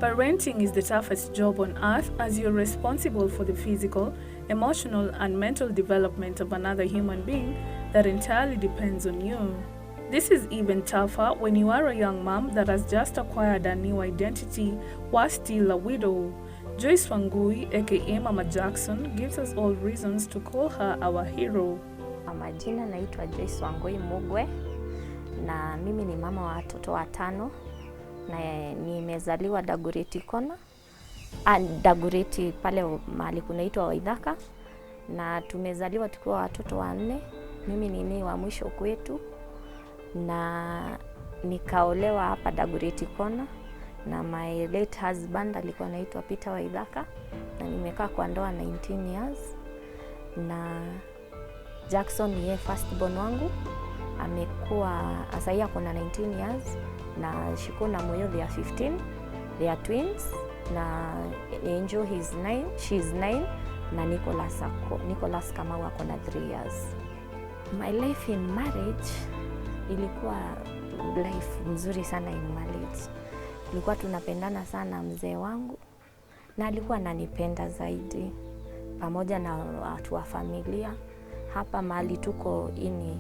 Parenting is the toughest job on earth as you're responsible for the physical, emotional, and mental development of another human being that entirely depends on you. This is even tougher when you are a young mom that has just acquired a new identity while still a widow. Joyce Mugwe, aka Mama Jackson, gives us all reasons to call her our hero. Majina naitwa Joyce Mugwe na mimi ni mama wa watoto watano na nimezaliwa Dagoretti Kona, Dagoretti pale mahali kunaitwa Waithaka, na tumezaliwa tukiwa watoto wanne. Mimi ni wa mwisho kwetu na nikaolewa hapa Dagoretti Kona na my late husband alikuwa anaitwa Peter Waithaka, na nimekaa kwa ndoa 19 years. Na Jackson ni first born wangu, amekuwa asaya kuna 19 years, na Shiko na Moyo they are 15, they are twins, na Angel she's 9, na Nicholas kama wako na 3 years. My life in marriage ilikuwa life nzuri sana in marriage. Tulikuwa tunapendana sana mzee wangu, na alikuwa ananipenda zaidi, pamoja na watu wa familia. Hapa mahali tuko ni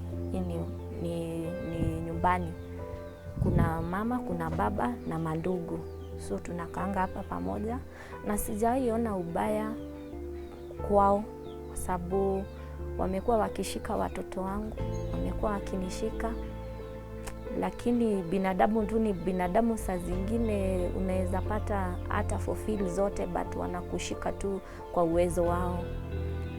nyumbani. Kuna mama, kuna baba na mandugu. So tunakaanga hapa pamoja, na sijawahi ona ubaya kwao kwa sababu wamekuwa wakishika watoto wangu, wamekuwa wakinishika. Lakini binadamu tu ni binadamu, saa zingine unaweza pata hata fulfill zote, but wanakushika tu kwa uwezo wao.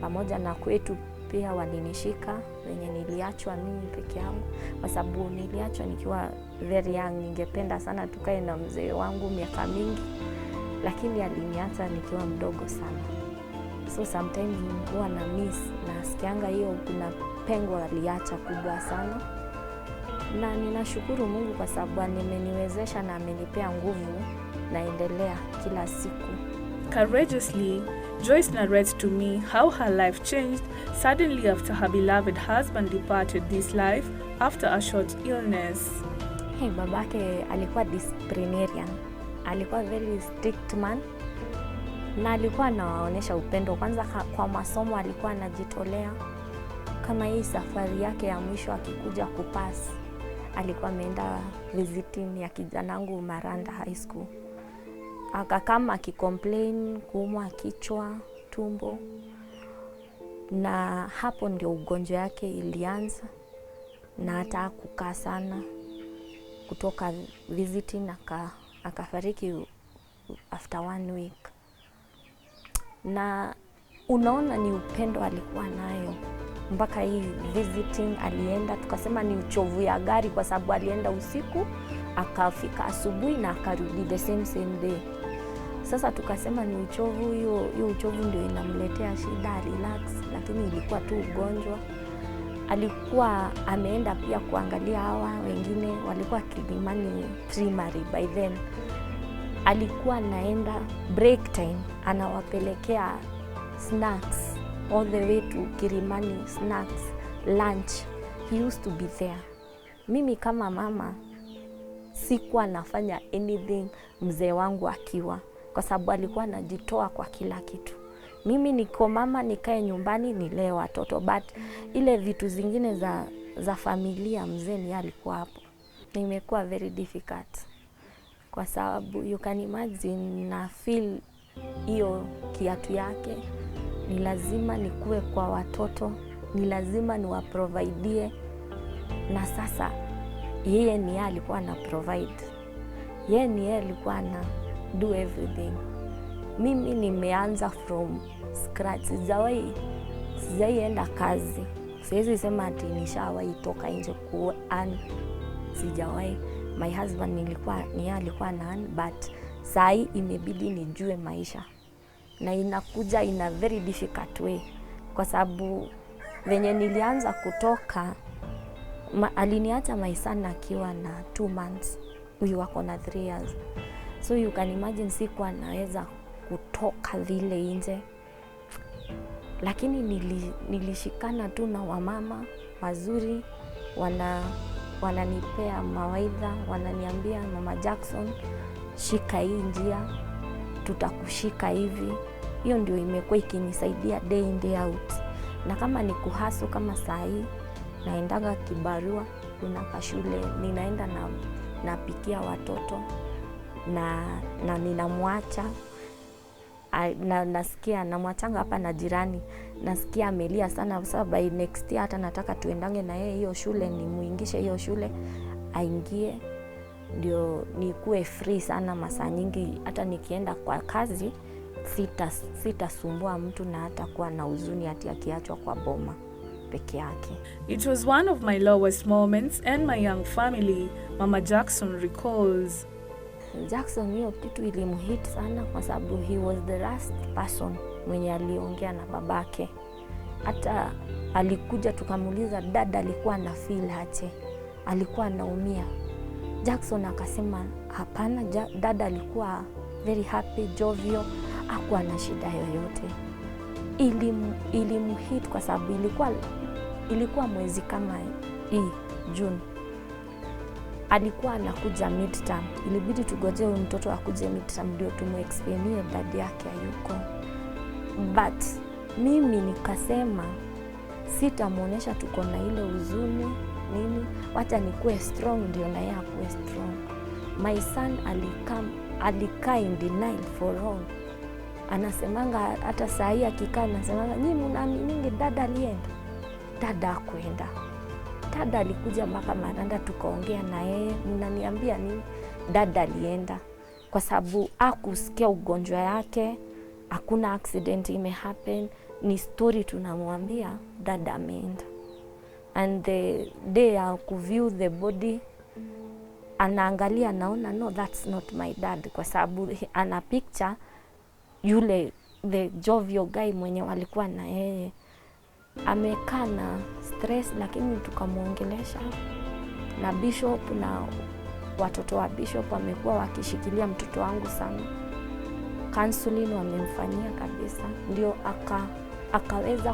Pamoja na kwetu pia walinishika wenye niliachwa mimi peke yangu, kwa sababu niliachwa nikiwa very young. Ningependa sana tukae na mzee wangu miaka mingi, lakini aliniacha nikiwa mdogo sana. So sometimes huwa na miss, na sikianga hiyo kuna pengo aliacha kubwa sana. Na ninashukuru Mungu kwa sababu ameniwezesha na amenipea nguvu, naendelea kila siku. Courageously, Joyce narrates to me how her life changed suddenly after her beloved husband departed this life after a short illness. Babake alikuwa disciplinarian, alikuwa very strict man, na alikuwa anaonyesha upendo. Kwanza kwa masomo alikuwa anajitolea. Kama hii safari yake ya mwisho akikuja kupass, alikuwa ameenda visiting ya kijanangu Maranda High School. Akakama akicomplain kuumwa kichwa, tumbo, na hapo ndio ugonjwa yake ilianza, na hata kukaa sana kutoka visiting akafariki after 1 week. Na unaona ni upendo alikuwa nayo. Mpaka hii visiting alienda, tukasema ni uchovu ya gari kwa sababu alienda usiku, akafika asubuhi na akarudi the same day. Sasa tukasema ni uchovu, hiyo uchovu ndio inamletea shida, relax, lakini ilikuwa tu ugonjwa. Alikuwa ameenda pia kuangalia hawa wengine walikuwa Kilimani primary by then. Alikuwa naenda break time anawapelekea snacks all the way to Kilimani, snacks, lunch. He used to be there. Mimi kama mama sikuwa nafanya anything mzee wangu akiwa, kwa sababu alikuwa anajitoa kwa kila kitu. Mimi niko mama, nikae nyumbani nilee watoto, but ile vitu zingine za familia mzee ni alikuwa hapo. Nimekuwa very difficult kwa sababu you can imagine, na feel hiyo kiatu yake. Ni lazima nikue kwa watoto, ni lazima niwaprovidie, na sasa yeye ni alikuwa na provide, yeye ni alikuwa na do everything. Mimi nimeanza from scratch, sijawahi enda kazi. Siwezi sema ati nishawahi toka nje kuan, sijawahi. My husband alikuwa na, but sai imebidi nijue maisha, na inakuja in a very difficult way, kwa sababu venye nilianza kutoka aliniacha my son akiwa na 2 months, huyu wako na 3 years. So you can imagine sikuwa naweza kutoka vile nje, lakini nilishikana tu na wamama wazuri, wananipea mawaidha, wananiambia Mama Jackson, shika hii njia, tutakushika hivi. Hiyo ndio imekuwa ikinisaidia day in day out. Na kama ni kuhasu kama saa hii, naendaga kibarua, kuna kashule, ninaenda na napikia watoto na ninamwacha. Na nasikia namwachanga hapa na jirani, nasikia amelia sana kwa sababu by next year hata nataka tuendange na yeye hiyo shule, nimuingishe hiyo shule aingie, ndio nikuwe free sana masaa nyingi. Hata nikienda kwa kazi sitasumbua mtu na hata kuwa na huzuni ati akiachwa kwa boma peke yake. It was one of my lowest moments and my young family, Mama Jackson recalls. Jackson hiyo kitu ilimhit sana kwa sababu he was the last person mwenye aliongea na babake. Hata alikuja tukamuuliza dada alikuwa na feel aje, alikuwa anaumia. Jackson akasema hapana, dada alikuwa very happy, jovial, hakuwa na shida yoyote. Ilimhit kwa sababu ilikuwa mwezi kama hii June. Alikuwa anakuja midterm, ilibidi tugoje huyu mtoto akuje midterm ndio tumuexplainie dadi yake hayuko. But mimi nikasema sitamuonesha tuko na ile huzuni nini, wacha nikuwe strong ndio na yeye akuwe strong. My son alikaa in denial for long. Anasemanga hata saa hii akikaa anasemanga nyinyi mnaamini dada alienda? Dada hakuenda. Dada alikuja mpaka Maranda tukaongea na yeye, mnaniambia nini? Dada alienda kwa sababu hakusikia ugonjwa yake, hakuna accident imehappen, ni story tunamwambia dada ameenda. And the day I view the body, anaangalia naona no, that's not my dad, kwa sababu ana picture yule the jovial guy mwenye walikuwa na yeye. Amekaa na stress, lakini tukamuongelesha na bishop na watoto wa bishop wamekuwa wakishikilia mtoto wangu sana. Counseling wamemfanyia kabisa, ndio akaweza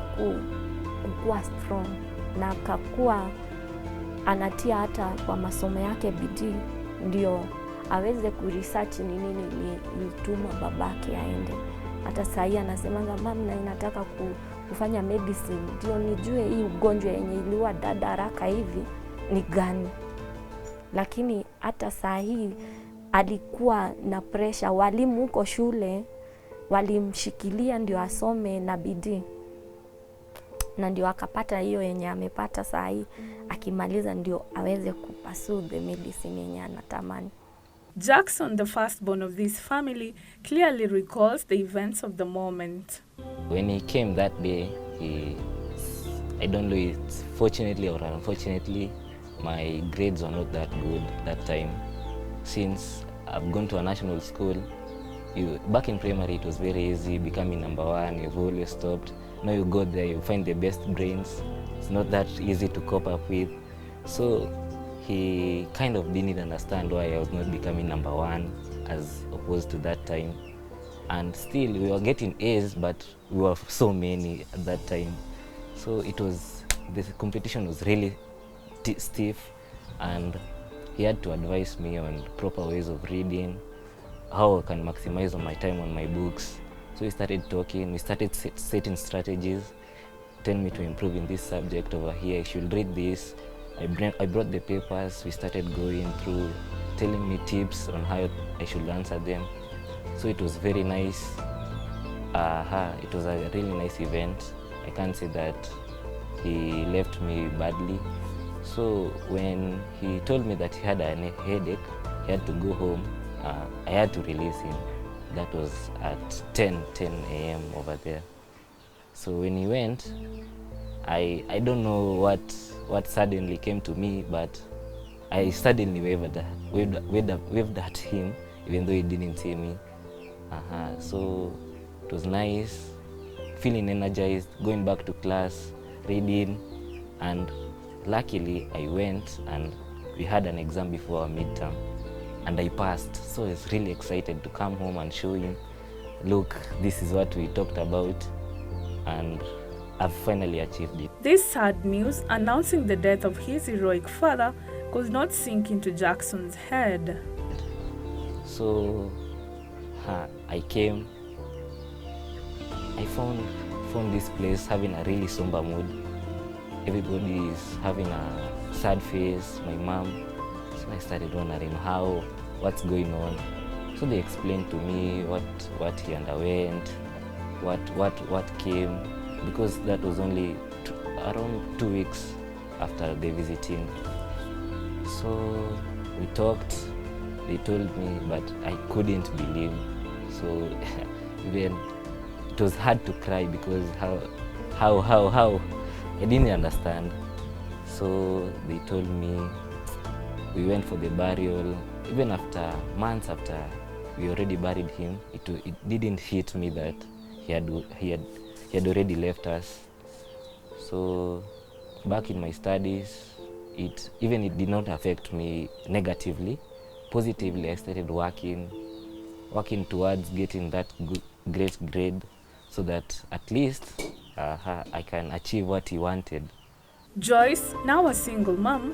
kuwa strong na akakuwa anatia hata kwa masomo yake bidii, ndio aweze kuresearch ni nini ilituma babake aende. Hata saa hii anasemanga mama, na inataka kufanya medicine ndio nijue hii ugonjwa yenye iliua dada haraka hivi ni gani. Lakini hata saa hii alikuwa na pressure, walimu huko shule walimshikilia ndio asome na bidii, na ndio akapata hiyo yenye amepata saa hii. Akimaliza ndio aweze kupursue the medicine yenye anatamani. Jackson, the firstborn of this family, clearly recalls the events of the moment. When he came that day, I don't know if it's fortunately or unfortunately, my grades were not that good that time. Since I've gone to a national school, back in primary it was very easy, becoming number one, you've always stopped. Now you go there, you find the best brains. It's not that easy to cope up with. So he kind of didn't understand why I was not becoming number one as opposed to that time. And still we were getting A's, but we were so many at that time. So the competition was really stiff, and he had to advise me on proper ways of reading, how I can maximize on my time on my books. So we started talking, we started setting strategies, telling me to improve in this subject over here, I should read this. I brought the papers, we started going through, telling me tips on how I should answer them. So it was very nice. It was a really nice event. I can't say that he left me badly. So when he told me that he had a headache, he had to go home, I had to release him. That was at 10 a.m. over there. So when he went, I don't know what suddenly came to me, but I suddenly waved at him, even though he didn't see me. So it was nice, feeling energized, going back to class, reading, and luckily I went and we had an exam before our midterm, and I passed. So I was really excited to come home and show him, look, this is what we talked about, and I've finally achieved it. This sad news announcing the death of his heroic father could not sink into Jackson's head. So I came. I found this place having a really somber mood. Everybody is having a sad face, my mom. So I started wondering what's going on. So they explained to me what he underwent, what came, because that was only around 2 weeks after the visiting. So we talked, they told me, but I couldn't believe. So even it was hard to cry because how I didn't understand. So they told me, we went for the burial. Even after months after we already buried him, it didn't hit me that he had already left us. So back in my studies, it did not affect me negatively. Positively, I started working towards getting that great grade, so that at least I can achieve what he wanted. Joyce, now a single mom,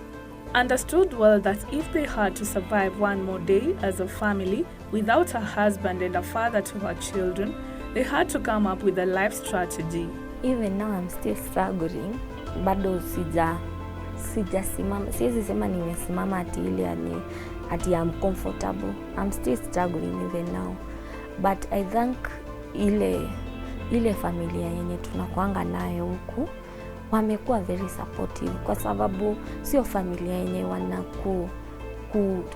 understood well that if they had to survive one more day as a family without a husband and a father to her children, they had to come up with a life strategy. Even now I'm still struggling. Bado sijasimama. Siwezi sema nimesimama ati I'm comfortable. I'm still struggling even now. But I thank ile familia yenye tunakuanga nayo huku, wamekuwa very supportive, kwa sababu sio familia yenye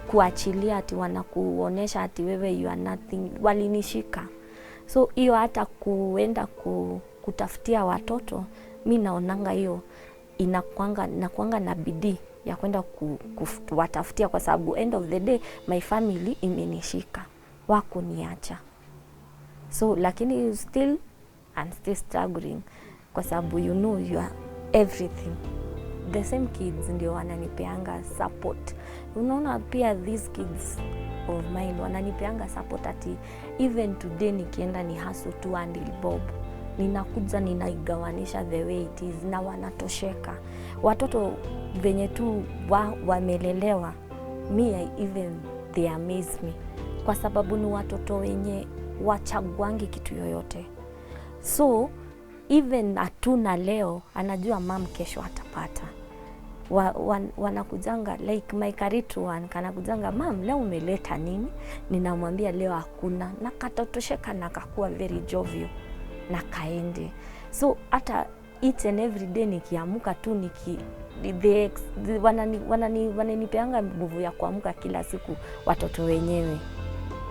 kuachilia ati wanakuonesha ati wewe you are nothing. Walinishika. So hiyo hata kuenda kutafutia watoto, mi naonanga hiyo nakuanga na bidii ya kwenda kuwatafutia, kwa sababu end of the day my family imenishika, wakuniacha. So lakini I'm still struggling, kwa sababu you are everything. The same kids ndio wananipeanga support. Unaona pia these kids of mine wananipeanga support ati even today nikienda ni hustle tu handle bob. Ninakuja ninaigawanisha the way it is na wanatosheka. Watoto venye tu wamelelewa, even they amaze me, kwa sababu ni watoto wenye wachaguangi kitu yoyote. So even atuna leo anajua mom kesho atapata. Wanakujanga like my karitu one kanakujanga, mom leo umeleta nini? Ninamwambia leo hakuna, na katotosheka na kakuwa very jovial na kaende. So hata each and every day nikiamuka tu wananipeanga nguvu ya kuamuka kila siku watoto wenyewe.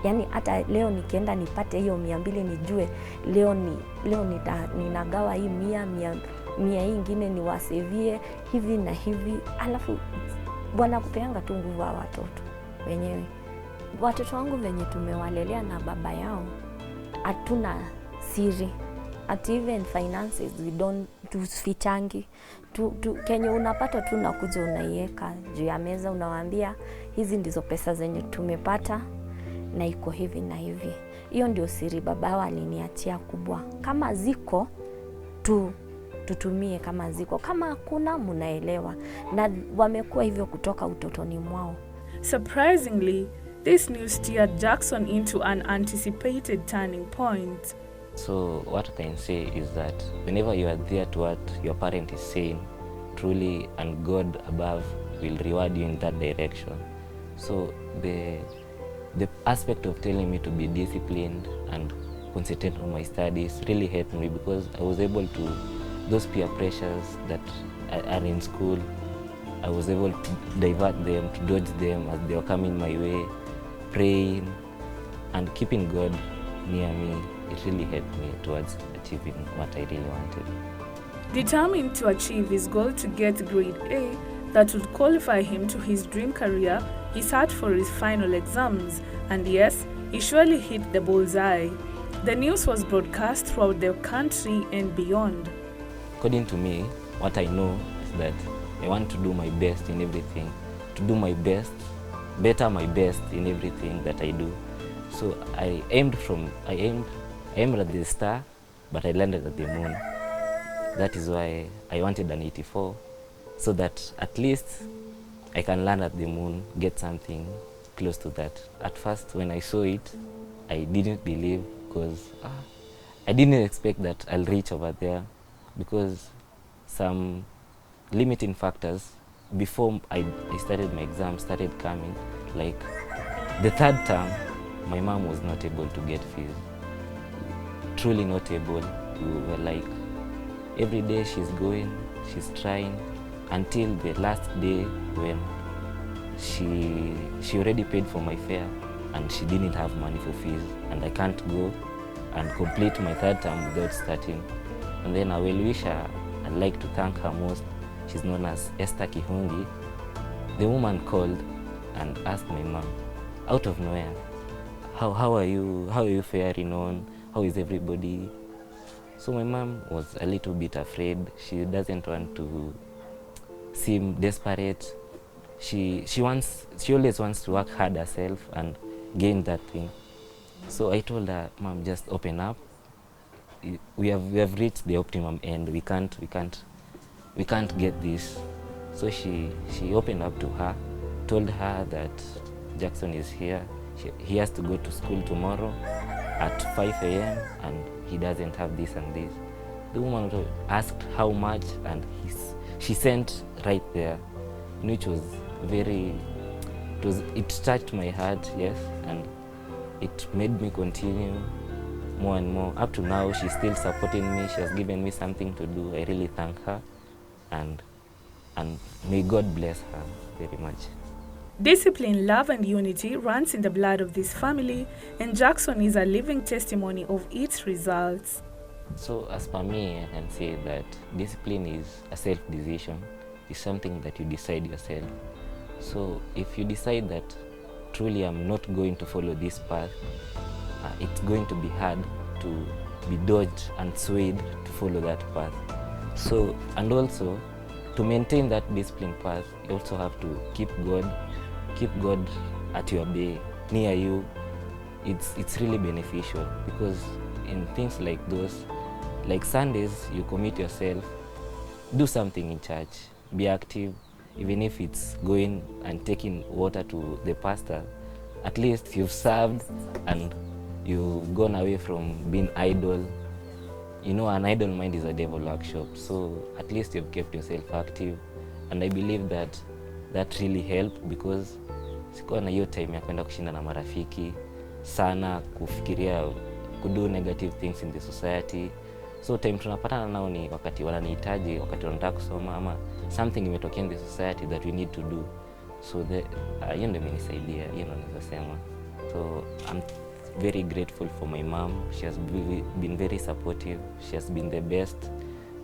Yani hata leo nikienda nipate hiyo 200 nijue leo ninagawa hii 100 hii ingine ni wasevie hivi na hivi. Alafu bwana kupeanga tu nguvu wa watoto wenyewe. Watoto wangu venye tumewalelea na baba yao, hatuna siri. At even finances we don't fichangi. Kenye unapata tu nakuja unaiweka juu ya meza, unawaambia hizi ndizo pesa zenye tumepata na iko hivi na hivi. Hiyo ndio siri baba aliniachia kubwa. Kama ziko tutumie, kama ziko, kama hakuna mnaelewa, na wamekuwa hivyo kutoka utotoni mwao. Surprisingly, this news steered Jackson into an anticipated turning point. So what I can say is that whenever you are there to what your parent is saying, truly, and God above will reward you in that direction. So the aspect of telling me to be disciplined and concentrate on my studies really helped me, because I was able to, those peer pressures that are in school, I was able to divert them, to dodge them as they were coming my way. Praying and keeping God near me, it really helped me towards achieving what I really wanted. Determined to achieve his goal to get grade A that would qualify him to his dream career, he sat for his final exams, and yes, he surely hit the bullseye. The news was broadcast throughout the country and beyond. According to me, what I know is that I want to do my best in everything, to do my best, better my best in everything that I do. So I aimed at the star, but I landed at the moon. That is why I wanted an 84, so that at least I can land at the moon, get something close to that. At first, when I saw it, I didn't believe, because I didn't expect that I'll reach over there, because some limiting factors before I started my exam started coming. Like the third term, my mom was not able to get fees. Truly not able. We were like, every day she's going, she's trying, until the last day when she already paid for my fare and she didn't have money for fees, and I can't go and complete my third term without starting. And then a well-wisher, I'd like to thank her most. She's known as Esther Kihungi. The woman called and asked my mom, out of nowhere, how are you faring on? How is everybody? So my mom was a little bit afraid. She doesn't want to seem desperate. She always wants to work hard herself and gain that thing. So I told her, Mom, just open up. We have reached the optimum end. We can't get this. So she opened up to her, told her that Jackson is here. He has to go to school tomorrow at 5 a.m. and he doesn't have this and this. The woman asked how much, and she sent right there, which was it touched my heart, yes, and it made me continue more and more. Up to now, she's still supporting me. She has given me something to do. I really thank her, and may God bless her very much. Discipline, love, and unity runs in the blood of this family, and Jackson is a living testimony of its results. So as per me, I can say that discipline is a self-decision. It's something that you decide yourself. So if you decide that truly I'm not going to follow this path, it's going to be hard to be dodged and swayed to follow that path. So, and also, to maintain that discipline path, you also have to keep God at your bay, near you. It's really beneficial, because in things like those, like Sundays, you commit yourself, do something in church, be active, even if it's going and taking water to the pastor. At least you've served and you've gone away from being idle. You know, an idle mind is a devil workshop, so at least you've kept yourself active, and I believe that really helped, because sikuwa na hiyo time ya kwenda kushinda na marafiki sana, kufikiria kudo negative things in the society. So time tunapatana nao ni wakati wananihitaji, wakati wanataka kusoma, ama something imetokea in the society that we need to do. So hiyo ndio imenisaidia, hiyo ndio nasema. So I'm very grateful for my mom. She has been very supportive. She has been the best.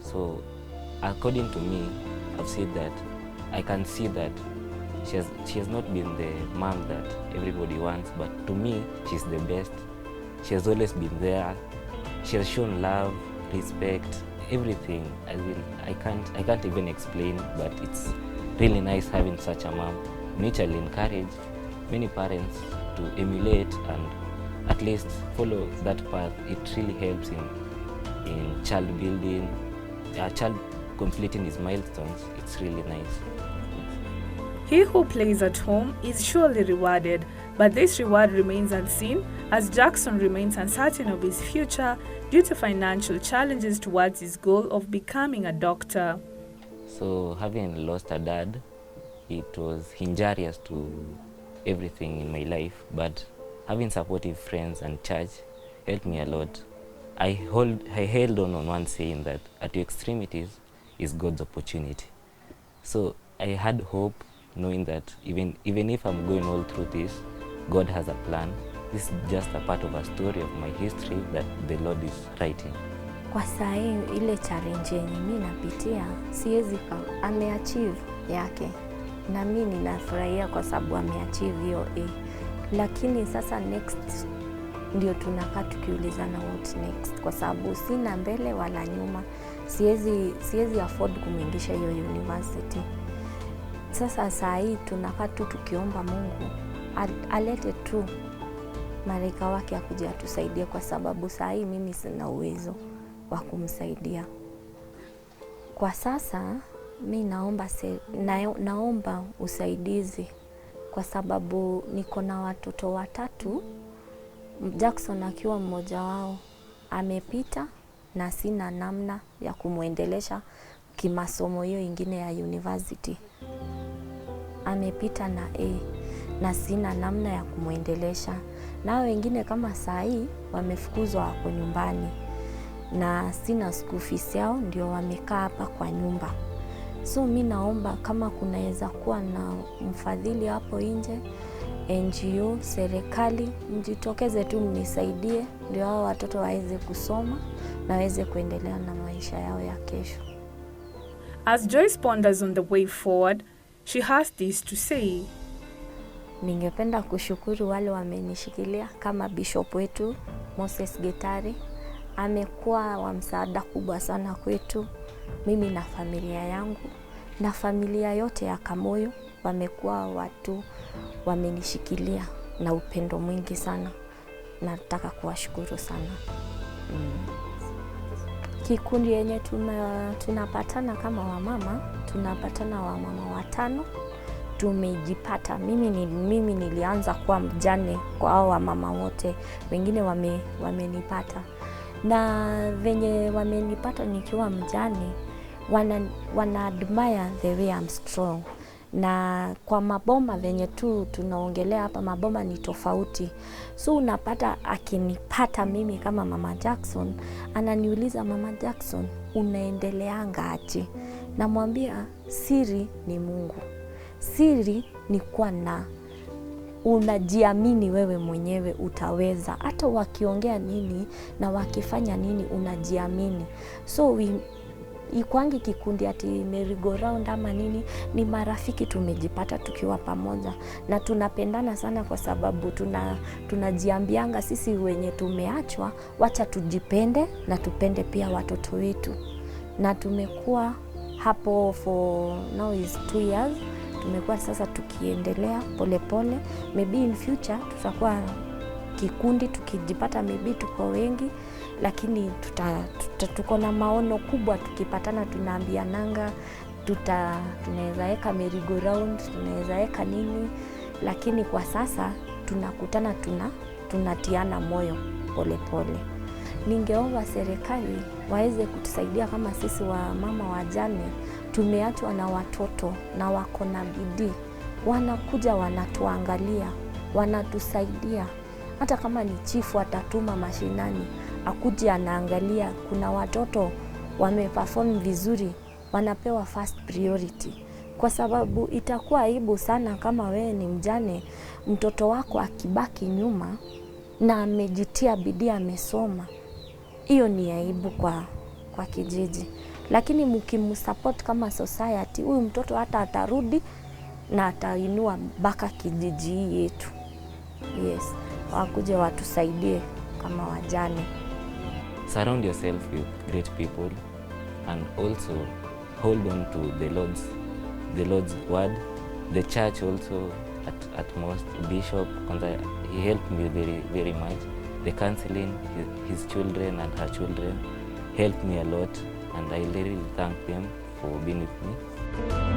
So according to me, I've said that I can see that she has not been the mom that everybody wants, but to me, she's the best. She has always been there. She has shown love, respect, everything. I can't even explain, but it's really nice having such a mom, which I'll encourage many parents to emulate and at least follow that path. It really helps in child building, a child completing his milestones. It's really nice. He who plays at home is surely rewarded, but this reward remains unseen as Jackson remains uncertain of his future due to financial challenges towards his goal of becoming a doctor. So having lost a dad, it was injurious to everything in my life, but having supportive friends and church helped me a lot. I held on one saying that at your extremities is God's opportunity. So I had hope, knowing that even if I'm going all through this, God has a plan. This is just a part of a story of my history that the Lord is writing. Kwa sahi ile challenge yenye mimi napitia, siwezi ameachieve yake. Na mimi ninafurahia kwa sababu ameachieve hiyo A. Lakini sasa next ndio tunakaa tukiulizana what next, kwa sababu sina mbele wala nyuma. Siwezi afford kumwingisha hiyo university. Sasa saa hii tunakaa tu tukiomba Mungu alete tu malaika wake akuje atusaidie, kwa sababu saa hii mimi sina uwezo wa kumsaidia. Kwa sasa mimi naomba usaidizi kwa sababu niko na watoto watatu, Jackson akiwa mmoja wao. Amepita na sina namna ya kumuendelesha kimasomo hiyo ingine ya university. Amepita na A na sina namna ya kumuendelesha. Nao wengine kama saa hii wamefukuzwa wako nyumbani na sina school fees yao, ndio wamekaa hapa kwa nyumba. So mi naomba kama kunaweza kuwa na mfadhili hapo nje, NGO, serikali, mjitokeze tu mnisaidie ndio hao watoto waweze kusoma na waweze kuendelea na maisha yao ya kesho. As Joyce ponders on the way forward, she has this to say. Ningependa kushukuru wale wamenishikilia kama bishop wetu Moses Getari. Amekuwa wa msaada kubwa sana kwetu, mimi na familia yangu na familia yote ya Kamoyo. Wamekuwa watu wamenishikilia na upendo mwingi sana. Nataka kuwashukuru sana. Kikundi yenye tunapatana kama wamama, tunapatana wamama 5. Tumejipata, mimi nilianza kuwa mjane kwa hao wamama wote, wengine wamenipata. Na venye wamenipata nikiwa mjane, wana admire the way I'm strong. Na kwa maboma venye tu tunaongelea hapa, maboma ni tofauti. So unapata akinipata mimi kama Mama Jackson, ananiuliza, Mama Jackson, unaendeleanga aje? Namwambia siri ni Mungu. Siri ni kuwa na unajiamini wewe mwenyewe utaweza. Hata wakiongea nini na wakifanya nini unajiamini. So ikwangi kikundi ati merry-go-round ama nini, ni marafiki tumejipata tukiwa pamoja. Na tunapendana sana kwa sababu tunajiambianga sisi wenye tumeachwa, wacha tujipende na tupende pia watoto wetu. Na tumekuwa hapo for now is 2 years. Tumekuwa sasa tukiendelea pole. Maybe in future tutakuwa kikundi tukijipata, maybe tuko wengi, lakini tuko na maono kubwa. Tukipatana tunaambiananga tunaweza weka merry-go-round, tunaweza weka nini, lakini kwa sasa tunakutana tunatiana moyo pole. Ningeomba serikali waweze kutusaidia kama sisi wa mama wajane tumeachwa na watoto na wako na bidii, wanakuja wanatuangalia, wanatusaidia. Hata kama ni chifu atatuma mashinani akuje anaangalia, kuna watoto wameperform vizuri, wanapewa first priority. Kwa sababu itakuwa aibu sana kama wewe ni mjane, mtoto wako akibaki nyuma na amejitia bidii, amesoma. Hiyo ni aibu kwa kijiji. Lakini mkimsupport kama society, huyu mtoto hata atarudi na atainua mpaka kijiji yetu. Yes, wakuje watusaidie kama wajane. Surround yourself with great people and also hold on to the Lord's word. The church also at most, Bishop, he helped me very, very much. The counseling, his children and her children helped me a lot, and I really thank them for being with me.